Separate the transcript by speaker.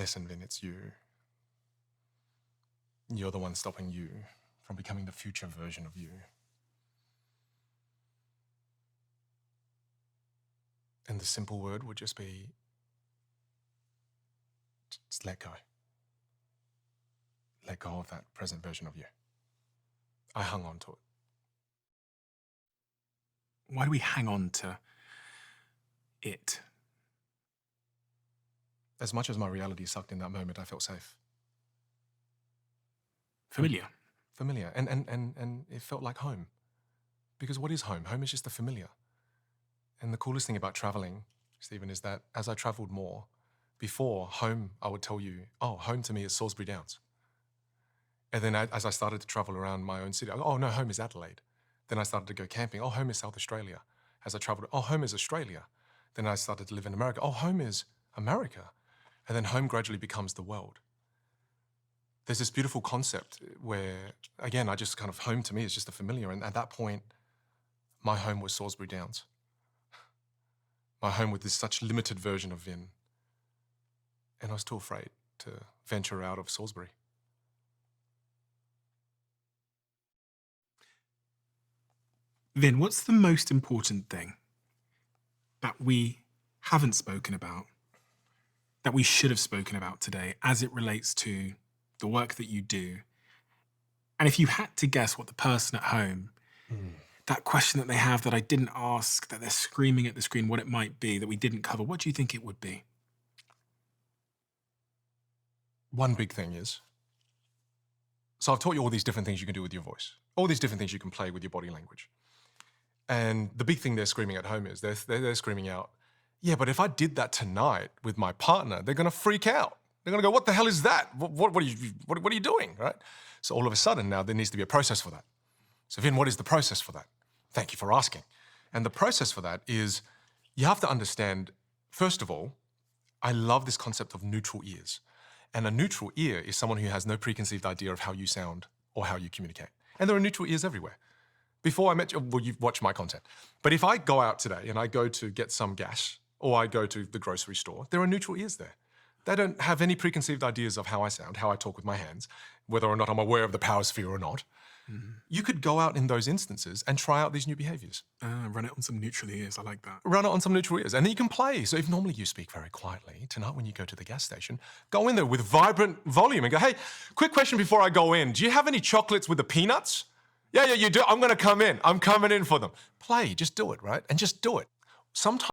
Speaker 1: Listen, Vin, it's you. You're the one stopping you from becoming the future version of you. And the simple word would just be, just let go. Let go of that present version of you. I hung on to it.
Speaker 2: Why do we hang on to it?
Speaker 1: As much as my reality sucked in that moment, I felt safe.
Speaker 2: Familiar.
Speaker 1: Familiar. And it felt like home. Because what is home? Home is just the familiar. And the coolest thing about traveling, Stephen, is that as I traveled more, before home, I would tell you, oh, home to me is Salisbury Downs. And then as I started to travel around my own city, I go, oh no, home is Adelaide. Then I started to go camping. Oh, home is South Australia. As I traveled, oh, home is Australia. Then I started to live in America. Oh, home is America. And then home gradually becomes the world. There's this beautiful concept where, again, I just kind of, home to me is just a familiar. And at that point, my home was Salisbury Downs. My home with this such limited version of Vin. And I was too afraid to venture out of Salisbury.
Speaker 2: Vin, what's the most important thing that we haven't spoken about, that we should have spoken about today as it relates to the work that you do? And if you had to guess what the person at home, that question that they have that I didn't ask, that they're screaming at the screen, what it might be that we didn't cover, what do you think it would be?
Speaker 1: One big thing is, so I've taught you all these different things you can do with your voice, all these different things you can play with your body language. And the big thing they're screaming at home is they're screaming out, yeah, but if I did that tonight with my partner, they're going to freak out. They're going to go, what the hell is that? What are you doing, right? So all of a sudden now there needs to be a process for that. So Vin, what is the process for that? Thank you for asking. And the process for that is you have to understand, first of all, I love this concept of neutral ears. And a neutral ear is someone who has no preconceived idea of how you sound or how you communicate. And there are neutral ears everywhere. Before I met you, well, you've watched my content. But if I go out today and I go to get some gas or I go to the grocery store, there are neutral ears there. They don't have any preconceived ideas of how I sound, how I talk with my hands, whether or not I'm aware of the power sphere or not. You could go out in those instances and try out these new behaviors.
Speaker 2: Run it on some neutral ears, I like that.
Speaker 1: Run it on some neutral ears, and then you can play. So if normally you speak very quietly, tonight when you go to the gas station, go in there with vibrant volume and go, hey, quick question before I go in. Do you have any chocolates with the peanuts? Yeah, you do. I'm gonna come in. I'm coming in for them. Play, just do it, right? And just do it. Sometimes